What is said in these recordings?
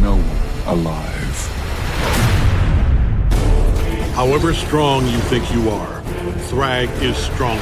no one alive. However strong you think you are, Thragg is stronger.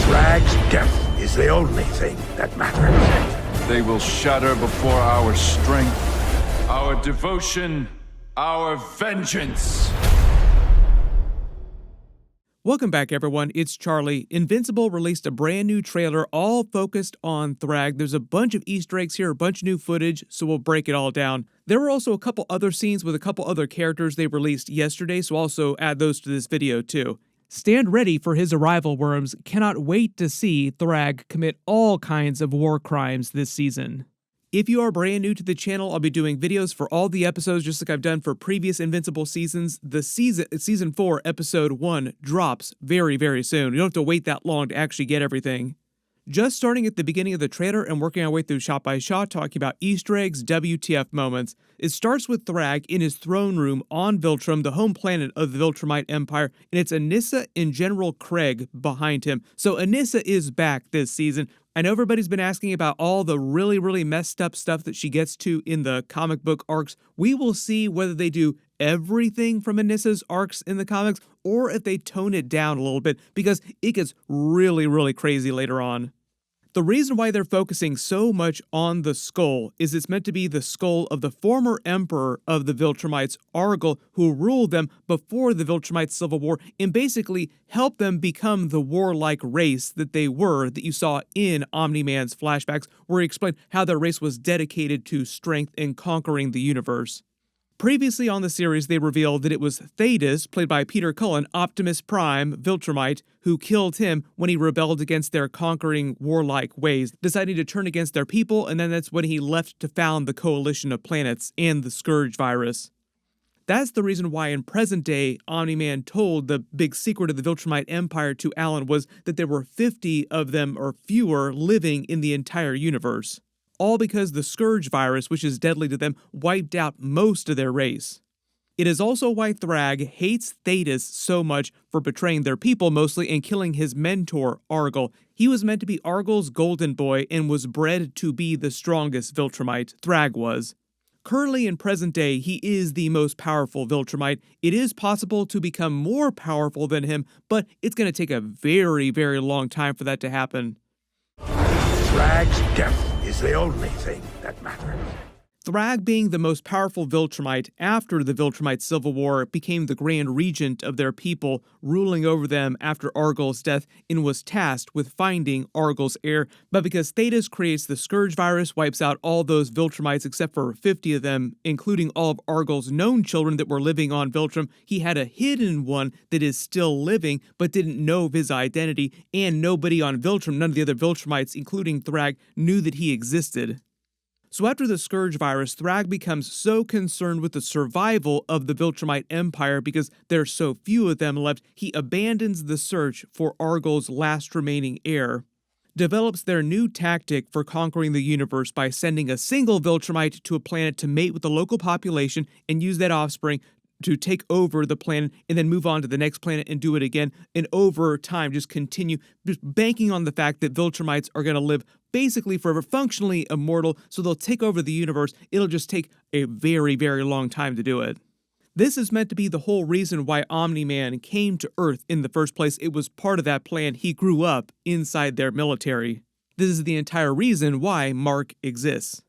Thragg's death is the only thing that matters. They will shatter before our strength, our devotion, our vengeance. Welcome back, everyone. It's Charlie. Invincible released a brand new trailer all focused on Thragg. There's a bunch of Easter eggs here, a bunch of new footage, so we'll break it all down. There were also a couple other scenes with a couple other characters they released yesterday, so I'll also add those to this video too. Stand ready for his arrival, worms. Cannot wait to see Thragg commit all kinds of war crimes this season. If you are brand new to the channel, I'll be doing videos for all the episodes just like I've done for previous Invincible seasons. The season 4, episode 1 drops very, very soon. You don't have to wait that long to actually get everything. Just starting at the beginning of the trailer and working our way through shot by shot, talking about Easter eggs, WTF moments. It starts with Thragg in his throne room on Viltrum, the home planet of the Viltrumite Empire, and it's Anissa and General Craig behind him. So Anissa is back this season. I know everybody's been asking about all the really, really messed up stuff that she gets to in the comic book arcs. We will see whether they do everything from Anissa's arcs in the comics or if they tone it down a little bit, because it gets really, really crazy later on. The reason why they're focusing so much on the skull is it's meant to be the skull of the former emperor of the Viltrumites, Argyll, who ruled them before the Viltrumite Civil War and basically helped them become the warlike race that they were, that you saw in Omni-Man's flashbacks, where he explained how their race was dedicated to strength and conquering the universe. Previously on the series, they revealed that it was Thetis, played by Peter Cullen, Optimus Prime, Viltrumite, who killed him when he rebelled against their conquering warlike ways, deciding to turn against their people, and then that's when he left to found the Coalition of Planets and the Scourge virus. That's the reason why in present day, Omni-Man told the big secret of the Viltrumite Empire to Alan was that there were 50 of them or fewer living in the entire universe. All because the Scourge virus, which is deadly to them, wiped out most of their race. It is also why Thragg hates Thetis so much for betraying their people mostly and killing his mentor, Argyll. He was meant to be Argyll's golden boy and was bred to be the strongest Viltrumite, Thragg was. Currently in present day, he is the most powerful Viltrumite. It is possible to become more powerful than him, but it's going to take a very, very long time for that to happen. Thragg's death is the only thing that matters. Thragg, being the most powerful Viltrumite after the Viltrumite Civil War, became the Grand Regent of their people, ruling over them after Argyll's death, and was tasked with finding Argyll's heir. But because Thetis creates the Scourge virus, wipes out all those Viltrumites except for 50 of them, including all of Argyll's known children that were living on Viltrum, he had a hidden one that is still living, but didn't know of his identity, and nobody on Viltrum, none of the other Viltrumites, including Thragg, knew that he existed. So after the Scourge virus, Thragg becomes so concerned with the survival of the Viltrumite Empire because there's so few of them left, he abandons the search for Argyll's last remaining heir. Develops their new tactic for conquering the universe by sending a single Viltrumite to a planet to mate with the local population and use that offspring to take over the planet and then move on to the next planet and do it again, and over time just continue just banking on the fact that Viltrumites are going to live basically forever, functionally immortal, so they'll take over the universe. It'll just take a very, very long time to do it. This is meant to be the whole reason why Omni-Man came to Earth in the first place. It was part of that plan. He grew up inside their military. This is the entire reason why Mark exists.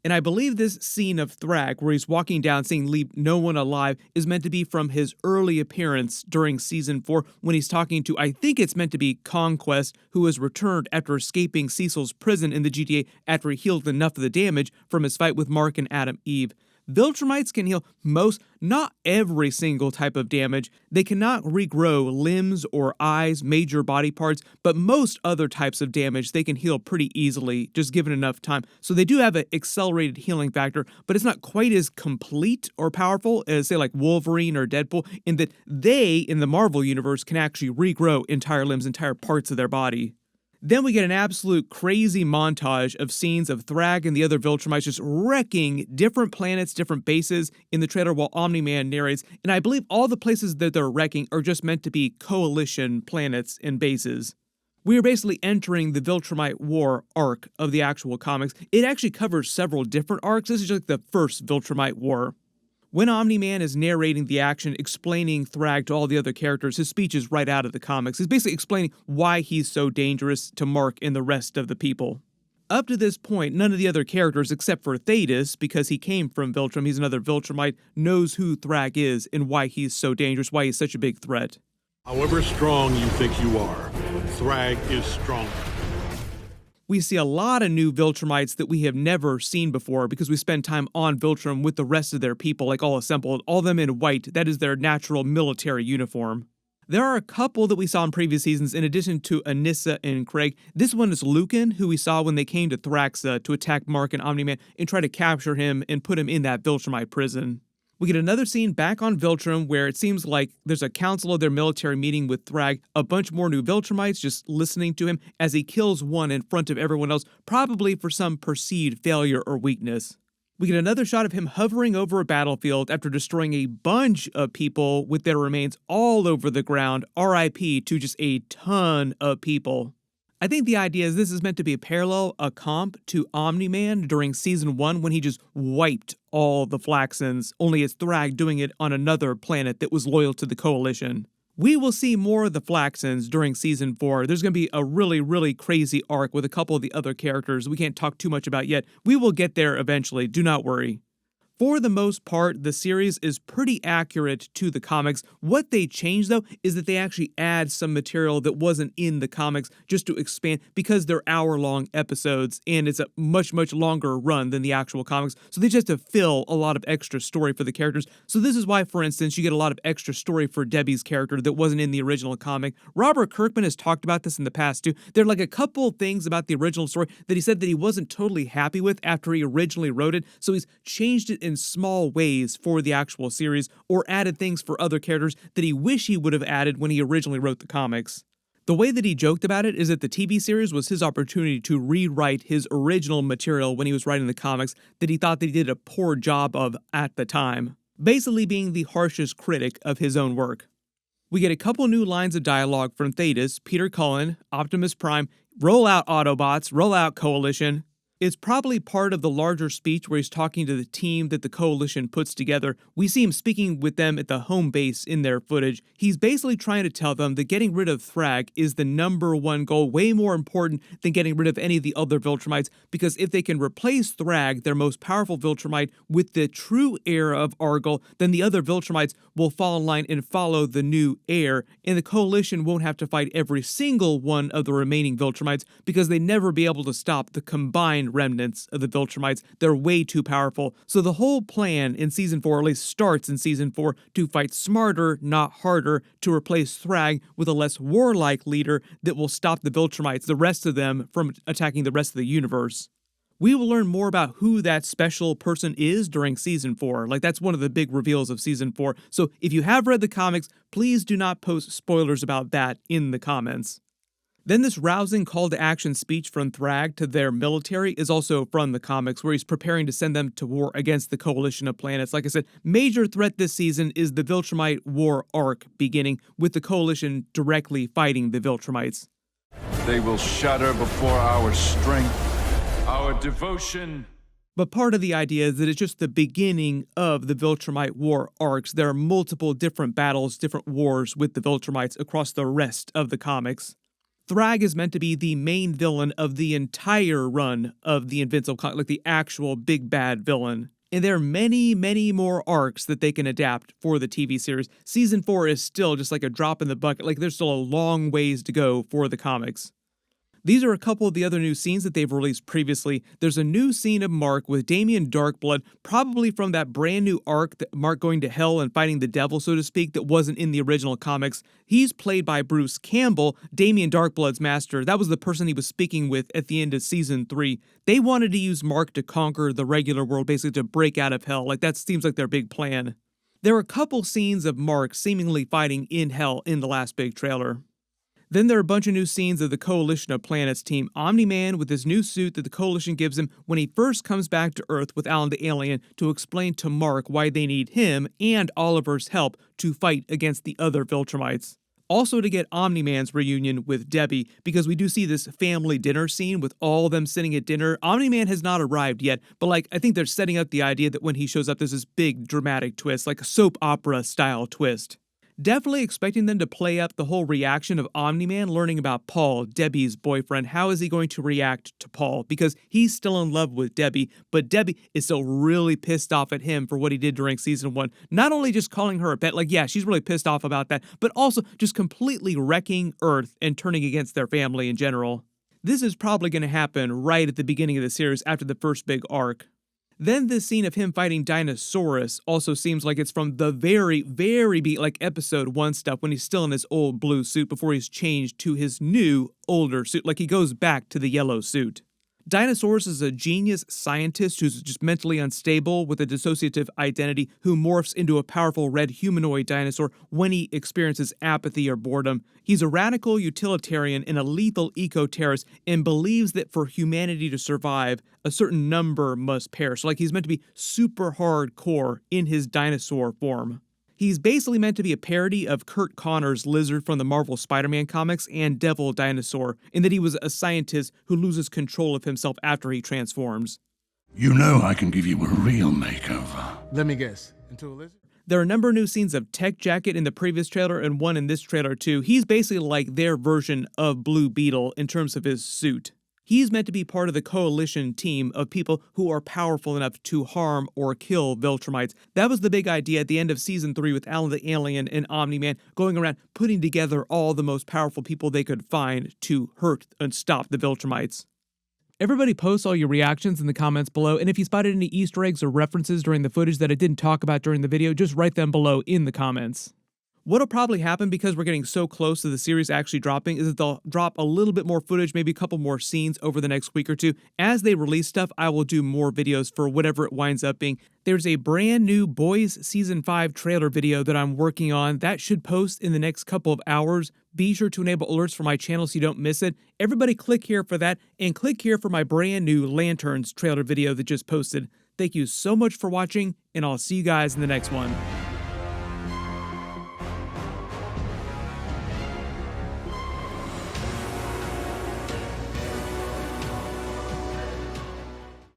And I believe this scene of Thragg, where he's walking down saying leave no one alive, is meant to be from his early appearance during Season 4 when he's talking to, I think it's meant to be Conquest, who has returned after escaping Cecil's prison in the GTA after he healed enough of the damage from his fight with Mark and Adam Eve. Viltrumites can heal most, not every single type of damage. They cannot regrow limbs or eyes, major body parts, but most other types of damage they can heal pretty easily, just given enough time. So they do have an accelerated healing factor, but it's not quite as complete or powerful as, say, like Wolverine or Deadpool, in that they, in the Marvel Universe, can actually regrow entire limbs, entire parts of their body. Then we get an absolute crazy montage of scenes of Thragg and the other Viltrumites just wrecking different planets, different bases in the trailer while Omni-Man narrates, and I believe all the places that they're wrecking are just meant to be coalition planets and bases. We are basically entering the Viltrumite War arc of the actual comics. It actually covers several different arcs. This is just like the first Viltrumite War. When Omni-Man is narrating the action, explaining Thragg to all the other characters, his speech is right out of the comics. He's basically explaining why he's so dangerous to Mark and the rest of the people. Up to this point, none of the other characters, except for Thetis, because he came from Viltrum, he's another Viltrumite, knows who Thragg is and why he's so dangerous, why he's such a big threat. However strong you think you are, Thragg is stronger. We see a lot of new Viltrumites that we have never seen before because we spend time on Viltrum with the rest of their people, like all assembled, all of them in white. That is their natural military uniform. There are a couple that we saw in previous seasons in addition to Anissa and Craig. This one is Lucan, who we saw when they came to Thraxa to attack Mark and Omni-Man and try to capture him and put him in that Viltrumite prison. We get another scene back on Viltrum where it seems like there's a council of their military meeting with Thragg, a bunch more new Viltrumites just listening to him as he kills one in front of everyone else, probably for some perceived failure or weakness. We get another shot of him hovering over a battlefield after destroying a bunch of people with their remains all over the ground, RIP to just a ton of people. I think the idea is this is meant to be a parallel, a comp to Omni-Man during Season 1 when he just wiped all the Flaxans, only it's Thragg doing it on another planet that was loyal to the Coalition. We will see more of the Flaxans during Season 4. There's going to be a really, really crazy arc with a couple of the other characters we can't talk too much about yet. We will get there eventually, do not worry. For the most part, the series is pretty accurate to the comics. What they change, though, is that they actually add some material that wasn't in the comics just to expand because they're hour-long episodes and it's a much, much longer run than the actual comics. So they just have to fill a lot of extra story for the characters. So this is why, for instance, you get a lot of extra story for Debbie's character that wasn't in the original comic. Robert Kirkman has talked about this in the past, too. There are like a couple things about the original story that he said that he wasn't totally happy with after he originally wrote it. So he's changed it in small ways for the actual series or added things for other characters that he wished he would have added when he originally wrote the comics. The way that he joked about it is that the TV series was his opportunity to rewrite his original material when he was writing the comics that he thought that he did a poor job of at the time, basically being the harshest critic of his own work. We get a couple new lines of dialogue from Thetis, Peter Cullen, Optimus Prime, roll out Autobots, roll out Coalition. It's probably part of the larger speech where he's talking to the team that the Coalition puts together. We see him speaking with them at the home base in their footage. He's basically trying to tell them that getting rid of Thragg is the #1 goal, way more important than getting rid of any of the other Viltrumites, because if they can replace Thragg, their most powerful Viltrumite, with the true heir of Argyle, then the other Viltrumites will fall in line and follow the new heir, and the Coalition won't have to fight every single one of the remaining Viltrumites because they never be able to stop the combined remnants of the Viltrumites. They're way too powerful. So the whole plan in Season 4, or at least starts in Season 4, to fight smarter, not harder, to replace Thragg with a less warlike leader that will stop the Viltrumites, the rest of them, from attacking the rest of the universe. We will learn more about who that special person is during Season 4. Like, that's one of the big reveals of Season 4. So if you have read the comics, please do not post spoilers about that in the comments. Then this rousing call to action speech from Thragg to their military is also from the comics, where he's preparing to send them to war against the Coalition of Planets. Like I said, major threat this season is the Viltrumite War arc beginning, with the Coalition directly fighting the Viltrumites. They will shudder before our strength, our devotion. But part of the idea is that it's just the beginning of the Viltrumite War arcs. There are multiple different battles, different wars with the Viltrumites across the rest of the comics. Thragg is meant to be the main villain of the entire run of the Invincible, like the actual big bad villain. And there are many, many more arcs that they can adapt for the TV series. Season 4 is still just like a drop in the bucket. Like, there's still a long ways to go for the comics. These are a couple of the other new scenes that they've released previously. There's a new scene of Mark with Damien Darkblood, probably from that brand new arc, that Mark going to hell and fighting the devil, so to speak, that wasn't in the original comics. He's played by Bruce Campbell, Damien Darkblood's master. That was the person he was speaking with at the end of Season 3. They wanted to use Mark to conquer the regular world, basically to break out of hell. Like, that seems like their big plan. There are a couple scenes of Mark seemingly fighting in hell in the last big trailer. Then there are a bunch of new scenes of the Coalition of Planets team. Omni-Man with his new suit that the Coalition gives him when he first comes back to Earth with Alan the Alien to explain to Mark why they need him and Oliver's help to fight against the other Viltrumites. Also to get Omni-Man's reunion with Debbie, because we do see this family dinner scene with all of them sitting at dinner. Omni-Man has not arrived yet, but I think they're setting up the idea that when he shows up, there's this big dramatic twist, like a soap opera style twist. Definitely expecting them to play up the whole reaction of Omni-Man learning about Paul, Debbie's boyfriend. How is he going to react to Paul? Because he's still in love with Debbie, but Debbie is still really pissed off at him for what he did during season 1. Not only just calling her a pet, yeah, she's really pissed off about that, but also just completely wrecking Earth and turning against their family in general. This is probably going to happen right at the beginning of the series after the first big arc. Then this scene of him fighting Dinosaurus also seems like it's from the very episode 1 stuff when he's still in his old blue suit before he's changed to his new, older suit, like he goes back to the yellow suit. Dinosaurus is a genius scientist who's just mentally unstable with a dissociative identity who morphs into a powerful red humanoid dinosaur when he experiences apathy or boredom. He's a radical utilitarian and a lethal eco-terrorist and believes that for humanity to survive, a certain number must perish. He's meant to be super hardcore in his dinosaur form. He's basically meant to be a parody of Kurt Connor's lizard from the Marvel Spider-Man comics and Devil Dinosaur, in that he was a scientist who loses control of himself after he transforms. You know I can give you a real makeover. Let me guess. Into a lizard? There are a number of new scenes of Tech Jacket in the previous trailer and one in this trailer too. He's basically like their version of Blue Beetle in terms of his suit. He's meant to be part of the coalition team of people who are powerful enough to harm or kill Viltrumites. That was the big idea at the end of Season 3 with Alan the Alien and Omni-Man going around putting together all the most powerful people they could find to hurt and stop the Viltrumites. Everybody post all your reactions in the comments below, and if you spotted any Easter eggs or references during the footage that I didn't talk about during the video, just write them below in the comments. What'll probably happen, because we're getting so close to the series actually dropping, is that they'll drop a little bit more footage, maybe a couple more scenes over the next week or two. As they release stuff, I will do more videos for whatever it winds up being. There's a brand new Boys Season 5 trailer video that I'm working on. That should post in the next couple of hours. Be sure to enable alerts for my channel so you don't miss it. Everybody click here for that, and click here for my brand new Lanterns trailer video that just posted. Thank you so much for watching, and I'll see you guys in the next one.